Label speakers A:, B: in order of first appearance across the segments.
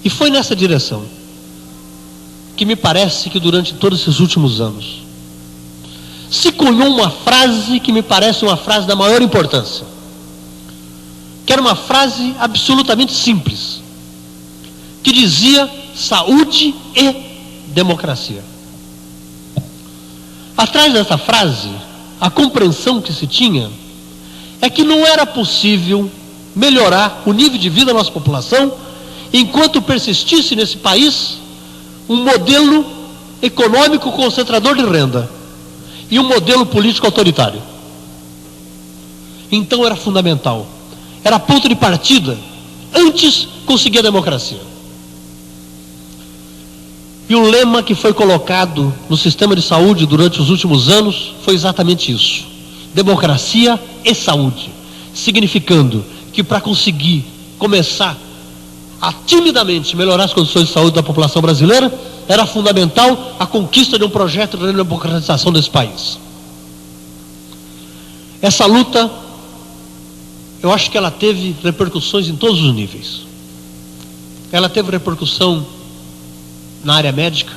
A: E foi nessa direção que me parece que durante todos esses últimos anos se cunhou uma frase que me parece uma frase da maior importância, que era uma frase absolutamente simples, que dizia: saúde e democracia. Atrás dessa frase, a compreensão que se tinha é que não era possível melhorar o nível de vida da nossa população enquanto persistisse nesse país um modelo econômico concentrador de renda e um modelo político autoritário. Então era fundamental, era ponto de partida, antes conseguir a democracia. E o lema que foi colocado no sistema de saúde durante os últimos anos foi exatamente isso: democracia e saúde, significando que para conseguir começar a timidamente melhorar as condições de saúde da população brasileira, era fundamental a conquista de um projeto de democratização desse país. Essa luta, eu acho que ela teve repercussões em todos os níveis. Ela teve repercussão na área médica,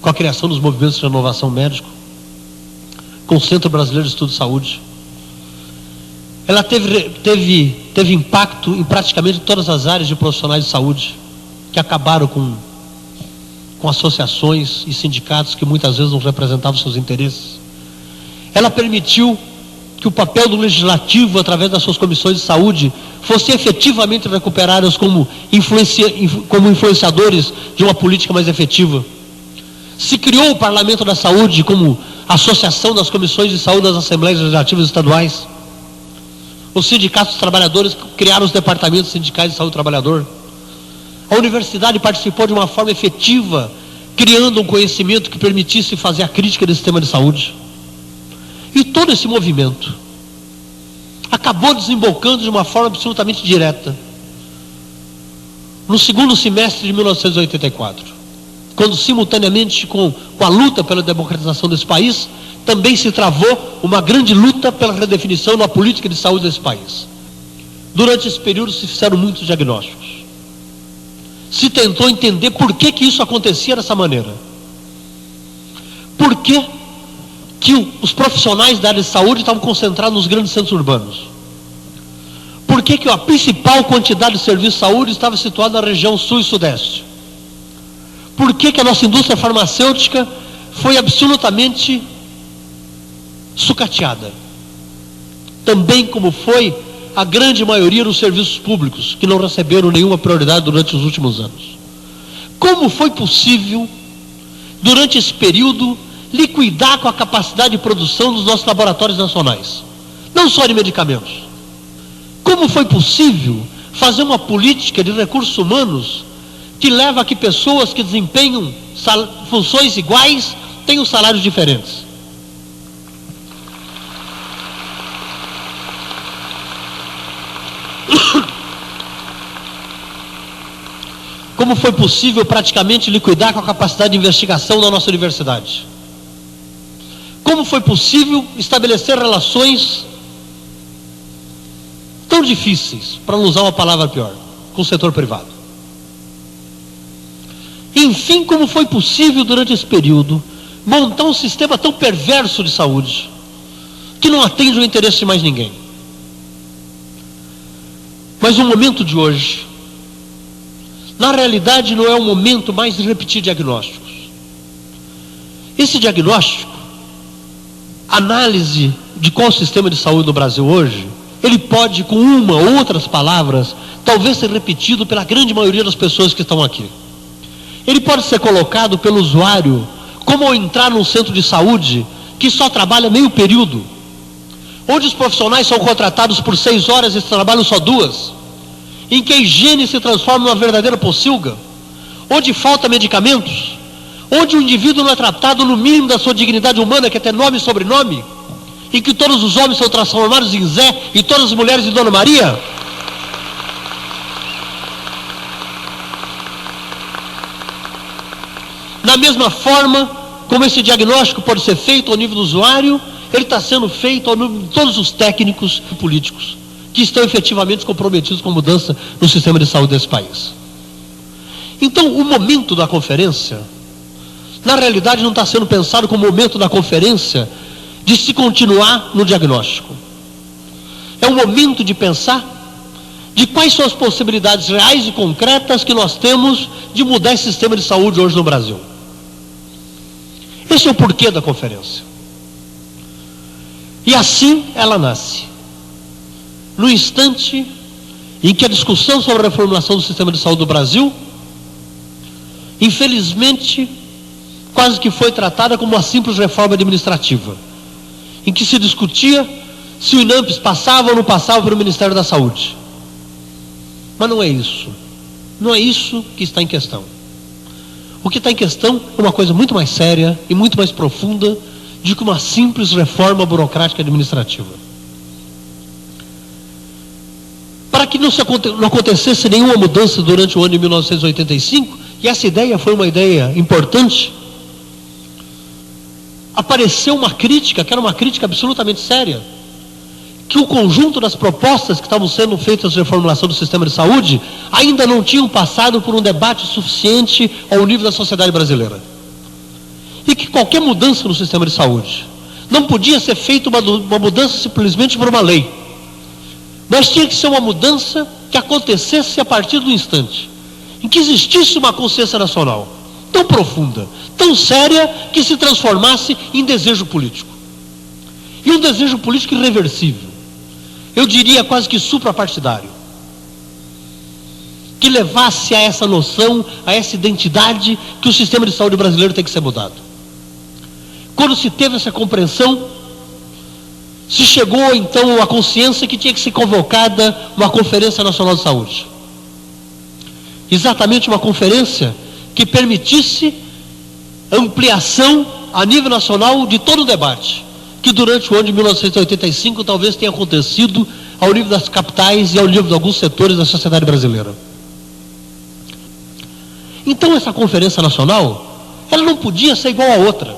A: com a criação dos movimentos de renovação médico, com o Centro Brasileiro de Estudo de Saúde. Ela teve impacto em praticamente todas as áreas de profissionais de saúde, que acabaram com associações e sindicatos que muitas vezes não representavam seus interesses. Ela permitiu que o papel do legislativo, através das suas comissões de saúde, fosse efetivamente recuperadas como influenciadores de uma política mais efetiva. Se criou o Parlamento da Saúde como associação das comissões de saúde das Assembleias Legislativas Estaduais. Os sindicatos dos trabalhadores criaram os departamentos sindicais de saúde do trabalhador. A universidade participou de uma forma efetiva, criando um conhecimento que permitisse fazer a crítica desse sistema de saúde. E todo esse movimento acabou desembocando de uma forma absolutamente direta no segundo semestre de 1984, quando simultaneamente com a luta pela democratização desse país, também se travou uma grande luta pela redefinição da política de saúde desse país. Durante esse período se fizeram muitos diagnósticos. Se tentou entender por que isso acontecia dessa maneira. Por que os profissionais da área de saúde estavam concentrados nos grandes centros urbanos? Por que a principal quantidade de serviços de saúde estava situada na região sul e sudeste? Por que a nossa indústria farmacêutica foi absolutamente sucateada? Também como foi a grande maioria dos serviços públicos, que não receberam nenhuma prioridade durante os últimos anos. Como foi possível, durante esse período, liquidar com a capacidade de produção dos nossos laboratórios nacionais, não só de medicamentos? Como foi possível fazer uma política de recursos humanos que leva a que pessoas que desempenham funções iguais tenham salários diferentes? Como foi possível praticamente liquidar com a capacidade de investigação da nossa universidade? Como foi possível estabelecer relações tão difíceis, para não usar uma palavra pior, com o setor privado? Enfim, como foi possível durante esse período montar um sistema tão perverso de saúde, que não atende o interesse de mais ninguém? Mas o momento de hoje, na realidade, não é o momento mais de repetir diagnósticos. Esse diagnóstico, análise de qual o sistema de saúde no Brasil hoje, ele pode, com uma ou outras palavras, talvez ser repetido pela grande maioria das pessoas que estão aqui. Ele pode ser colocado pelo usuário como ao entrar num centro de saúde que só trabalha meio período, onde os profissionais são contratados por 6 horas e trabalham só 2, em que a higiene se transforma numa verdadeira pocilga, onde falta medicamentos, onde o indivíduo não é tratado no mínimo da sua dignidade humana, que é ter nome e sobrenome, em que todos os homens são transformados em Zé e todas as mulheres em Dona Maria. Da mesma forma como esse diagnóstico pode ser feito ao nível do usuário, ele está sendo feito ao nível de todos os técnicos e políticos que estão efetivamente comprometidos com a mudança no sistema de saúde desse país. Então, o momento da conferência, na realidade, não está sendo pensado como o momento da conferência de se continuar no diagnóstico. É o momento de pensar de quais são as possibilidades reais e concretas que nós temos de mudar esse sistema de saúde hoje no Brasil. Esse é o porquê da conferência. E assim ela nasce. No instante em que a discussão sobre a reformulação do sistema de saúde do Brasil, infelizmente, quase que foi tratada como uma simples reforma administrativa, em que se discutia se o INAMPS passava ou não passava para o Ministério da Saúde. Mas não é isso. Não é isso que está em questão. O que está em questão é uma coisa muito mais séria e muito mais profunda do que uma simples reforma burocrática administrativa. Para que não acontecesse nenhuma mudança durante o ano de 1985, e essa ideia foi uma ideia importante, apareceu uma crítica, que era uma crítica absolutamente séria, que o conjunto das propostas que estavam sendo feitas de reformulação do sistema de saúde ainda não tinham passado por um debate suficiente ao nível da sociedade brasileira. E que qualquer mudança no sistema de saúde não podia ser feita uma mudança simplesmente por uma lei, mas tinha que ser uma mudança que acontecesse a partir do instante em que existisse uma consciência nacional tão profunda, tão séria, que se transformasse em desejo político. E um desejo político irreversível. Eu diria quase que suprapartidário, que levasse a essa noção, a essa identidade que o sistema de saúde brasileiro tem que ser mudado. Quando se teve essa compreensão, se chegou então à consciência que tinha que ser convocada uma Conferência Nacional de Saúde. Exatamente uma conferência que permitisse ampliação a nível nacional de todo o debate, que durante o ano de 1985 talvez tenha acontecido ao nível das capitais e ao nível de alguns setores da sociedade brasileira. Então essa conferência nacional, ela não podia ser igual a outra.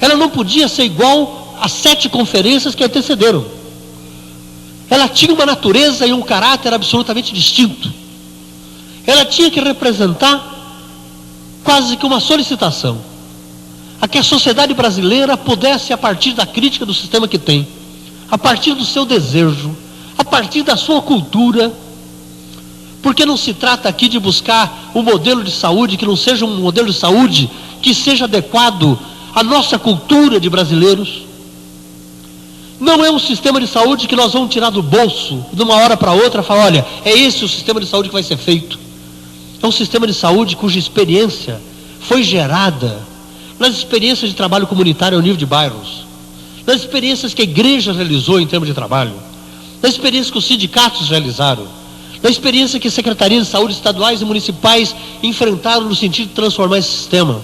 A: Ela não podia ser igual às 7 conferências que antecederam. Ela tinha uma natureza e um caráter absolutamente distinto. Ela tinha que representar quase que uma solicitação a que a sociedade brasileira pudesse, a partir da crítica do sistema que tem, a partir do seu desejo, a partir da sua cultura, porque não se trata aqui de buscar um modelo de saúde que não seja um modelo de saúde que seja adequado à nossa cultura de brasileiros. Não é um sistema de saúde que nós vamos tirar do bolso de uma hora para outra e falar, olha, é esse o sistema de saúde que vai ser feito. É um sistema de saúde cuja experiência foi gerada nas experiências de trabalho comunitário ao nível de bairros, nas experiências que a igreja realizou em termos de trabalho, nas experiências que os sindicatos realizaram, na experiência que as secretarias de saúde estaduais e municipais enfrentaram no sentido de transformar esse sistema,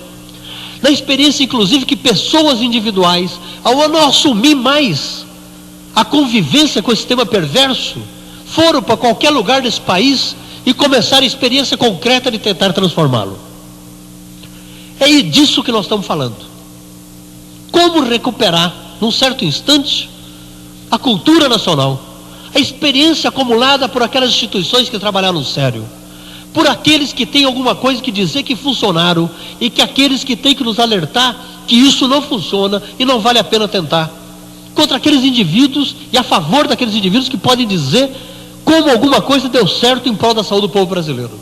A: na experiência inclusive que pessoas individuais, ao não assumir mais a convivência com esse sistema perverso, foram para qualquer lugar desse país e começaram a experiência concreta de tentar transformá-lo. É disso que nós estamos falando. Como recuperar, num certo instante, a cultura nacional, a experiência acumulada por aquelas instituições que trabalharam sério, por aqueles que têm alguma coisa que dizer que funcionaram, e que aqueles que têm que nos alertar que isso não funciona e não vale a pena tentar, contra aqueles indivíduos e a favor daqueles indivíduos que podem dizer como alguma coisa deu certo em prol da saúde do povo brasileiro.